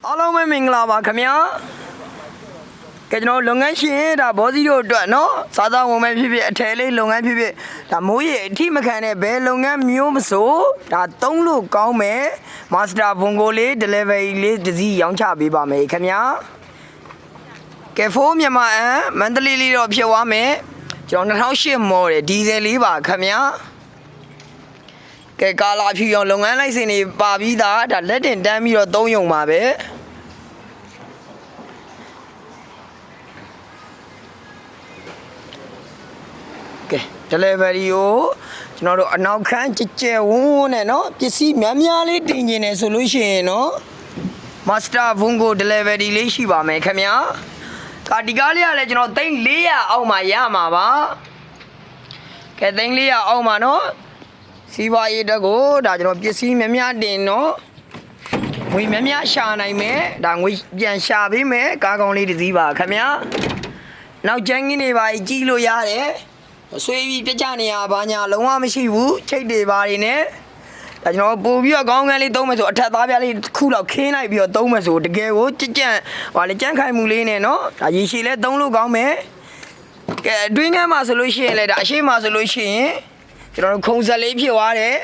အားလုံးပဲမင်္ဂလာပါခင်ဗျာကဲကျွန်တော်လုပ်ငန်းရှင်ဒါဘောစီတို့အတွက်နော်စားသောက်ဝင်မဲ့ဖြစ်ဖြစ်အထည်လေးလုပ်ငန်းဖြစ်ဖြစ်ဒါမိုးရေအထိမခံတဲ့ဘယ်လုပ်ငန်းမျိုးမဆိုဒါသုံးလို့ကောင်းမယ်မာစတာဘွန်ကိုလေး delivery လေးတစ်စီးရောင်းချပေးပါမယ်ခင်ဗျာကဲဖိုးမြန်မာအန်မန္တလေးလေးတော့ဖြစ်သွားမယ်ကျွန်တော်2008မော်တယ်ဒီဇယ်လေးပါခင်ဗျာကဲကာလာဖြူရောင်လုပ်ငန်းလိုက်စင်တွေပါပြီးသားဒါလက်တင်တန်းပြီးတော့သုံးယုံပါပဲကဲ delivery ကိုကျွန်တော်တို့အနောက်ခန်းကြဲကြဲဝန်းဝန်းနဲ့เนาะပစ္စည်းများများလေးတင်ကျင်နေဆိုလို့ရှိရင်เนาะ master bungo delivery လေးရှိပါမယ်ခင်ဗျာဒီကားလေးကလည်းကျွန်တော်3400အောက်မှာရမှာပါကဲ3400အောက်မှာเนาะစီးပွားရေးတက်ကိုဒါကျွန်တော်ပစ္စည်းများများတင်တော့ငွေများများရှာနိုင်မယ်ဒါငွေပြန်ရှာပေးမယ်ကားကောင်းလေးတစ်စီးပါခင်ဗျာနောက်ကျန်းကြီးနေပါကြီးလို့ရတယ်ဆွေးပြီးပြကြနေရဘာညာလုံးဝမရှိဘူးချိတ်တွေပါနေနဲ့ဒါကျွန်တော်ပို့ပြီးတော့ကောင်းကန်းလေးသုံးမယ်ဆိုအထက်သားပြားလေးတစ်ခုလောက်ခင်းလိုက်ပြီးတော့သုံးမယ်ဆိုတကယ်ကိုကြကြဟိုလေကြမ်းခိုင်မှုလေးနဲ့နော်ဒါရေရှည်လဲသုံးလို့ကောင်းမယ်ကဲအတွင်းထဲမှာဆိုလို့ရှိရင်လဲဒါအရှိမဆိုလို့ရှိရင်ကျွန်တော်တို့ခုံဆက်လေးဖြစ်သွားတယ်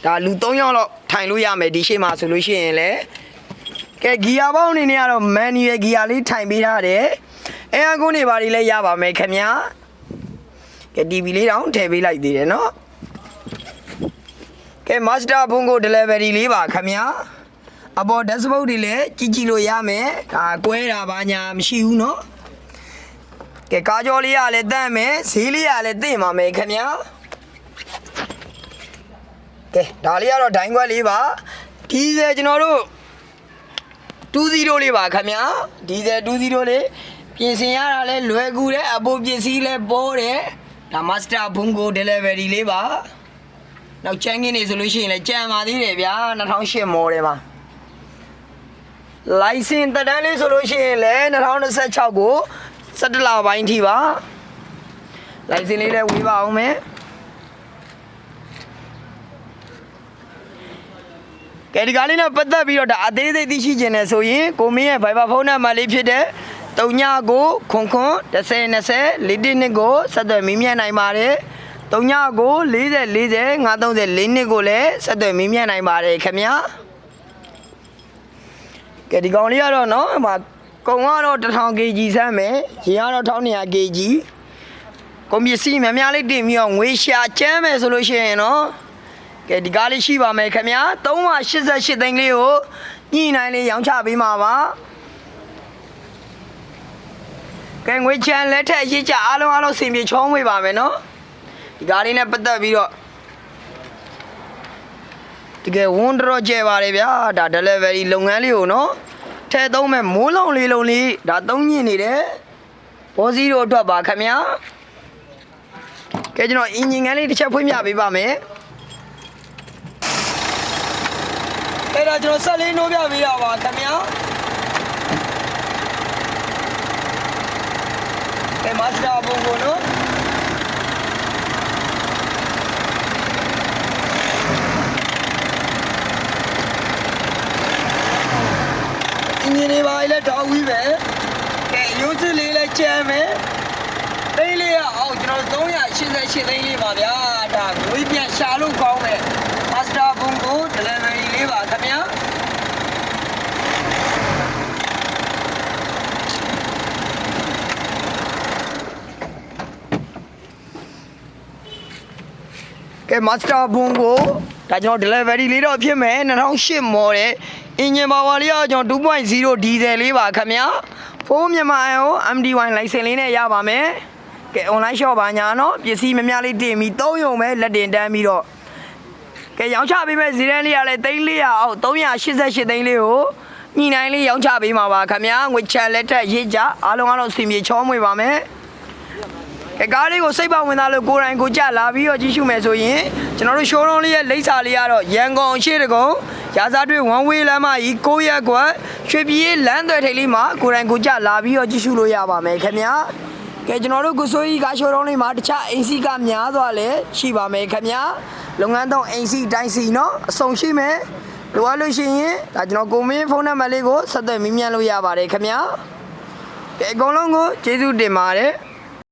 ဒါလူ3ယောက်လောက်ထိုင်လို့ရမယ်ဒီရှေ့မှာဆိုလို့ရှိရင်လေကဲဂီယာပေါင်းအနေနဲ့ကတော့ manual ဂီယာလေးထိုင်ပေးထားတယ်အဲအကုန်းတွေပါလေးလည်းရပါမယ်ခင်ဗျာကဲ TV လေးတောင်ထည့်ပေးလိုက်သေးတယ်နော်ကဲ master bungo delivery လေးပါခင်ဗျာအပေါ် dashboard တွေလည်းကြည့်လို့ရမယ်ဒါကွဲတာပါညာမရှိဘူးနော်ကဲကားကြောလေးကလည်းတန့်မယ်ဈေးလေးကလည်းသိမှာမယ်ခင်ဗျာကဲဒါလေးကတော့ဒိုင်းခွက်လေးပါဒီဇယ်ကျွန်တော်တို့20လေးပါခင်ဗျာဒီဇယ်20လေးပြင်ဆင်ရတာလဲလွယ်ကူတဲ့အပေါ်ပစ္စည်းလဲပေါ်တယ်ဒါမာစတာဘွန်ကို delivery လေးပါနောက်ချန်ကင်းနေဆိုလို့ရှိရင်လဲကြံပါသေးတယ်ဗျာ2008မော်တယ်ပါ license တက်တန်းလေးဆိုလို့ရှိရင်လဲ2026ကို17လပိုင်းထိပါ license လေးလဲဝေးပါအောင်မယ်ကဲဒီကားလေးနဲ့ပတ်သက်ပြီးတော့ဒါအသေးစိတ်သိရှိခြင်းနဲ့ဆိုရင်ကိုမင်းရဲ့ Viber ဖုန်းနံပါတ်လေးဖြစ်တဲ့39ခွန်ခွန်1020 42ကိုဆက်သွယ်မေးမြန်းနိုင်ပါတယ်39 40 40 530 42ကိုလည်းဆက်သွယ်မေးမြန်းနိုင်ပါတယ်ခင်ဗျာကဲဒီကောင်လေးကတော့နော်ဟိုကုံကတော့1000 kg ဆမ်းမယ်ရေကတော့1200 kg ကုန်ပစ္စည်းများများလေးတင်ပြီးတော့ငွေရှာကျမ်းမယ်ဆိုလို့ရှိရင်နော်ကဲဒီကားလေးရှိပါမယ်ခင်ဗျာ388သိန်းလေးကိုညှိနှိုင်းလေးရောင်းချပေးမှာပါကဲငွေချမ်းလက်ထက်ရေးချအားလုံးစင်ပြေချောင်းဝေးပါမယ်နော်ဒီကားလေးနဲ့ပတ်သက်ပြီးတော့တကယ်ဝန်တော်ကျဲပါတယ်ဗျာဒါ delivery လုပ်ငန်းလေးကိုနော်ထဲသုံးမဲ့မိုးလုံးလေးလုံးလေးဒါသုံးညင်နေတယ်ဘောစီတို့အတွက်ပါခင်ဗျာကဲကျွန်တော်အင်ဂျင်ငန်းလေးတစ်ချက်ဖွင့်ပြပေးပါမယ်အဲ့ဒါကျွန်တော်ဆက်လေးနှိုးပြပေးတာပါခင်ဗျာကဲမာစတာဘုံကိုနော်အင်းကြီးလေးပါလေတောက်ဝီးပဲကဲရိုးစစ်လေးလည်းကျမ်းမယ်သိန်းလေးရအောင်ကျွန်တော်388သိန်းလေးပါဗျာဒါငွေပြန်ရှာလို့ကောင်းမယ်မာစတာဘုံကို delivery လေးပါခင်ဗျာကဲ master bungo ဒါကျွန်တော် delivery လေးတော့ဖြစ်မယ်2008မော်တယ် engine power လေးကကျွန်တော် 2.0 diesel လေးပါခင်ဗျာဖုန်းမြန်မာအန်ကို MD1 license လေးနဲ့ရပါမယ်ကဲ online shop ပါညာနော်ပစ္စည်းများများလေးတင်ပြီးသုံးယုံပဲလက်တင်တန်းပြီးတော့ကဲရောင်းချပေးမယ်ဈေးတန်းလေးကလည်း3400အောက်388သိန်းလေးကိုညှိနှိုင်းလေးရောင်းချပေးမှာပါခင်ဗျာငွေချမ်းလက်ထက်ရေးကြအားလုံးစင်ပြေချောမွေပါမယ်ကားလေးကိုစိတ်ပါဝင်သားလို့ကိုယ်တိုင်ကိုကြလာပြီးတော့ကြည့်ရှုမယ်ဆိုရင်ကျွန်တော်တို့ showroom လေးရဲ့လိပ်စာလေးကတော့ရန်ကုန်ရှေ့တကုံရာဇာတွေ့ one way လမ်းမကြီး9ရက်ကွက်ရွှေပြည်လမ်းသွယ်ထိပ်လေးမှာကိုယ်တိုင်ကိုကြလာပြီးတော့ကြည့်ရှုလို့ရပါမယ်ခင်ဗျာကဲကျွန်တော်တို့ကိုစိုးကြီးကား showroom လေးမှာတခြားအိမ်စီးကများသွားလဲရှိပါမယ်ခင်ဗျာလုပ်ငန်းတော့အိမ်စီတိုင်းစီနော်အစုံရှိမယ် လိုအပ်လို့ရှိရင်ဒါကျွန်တော်ကိုမင်းဖုန်းနံပါတ်လေးကိုဆက်သွယ်မေးမြန်းလို့ရပါတယ်ခင်ဗျာကဲအကုန်လုံးကိုကျေးဇူးတင်ပါတယ်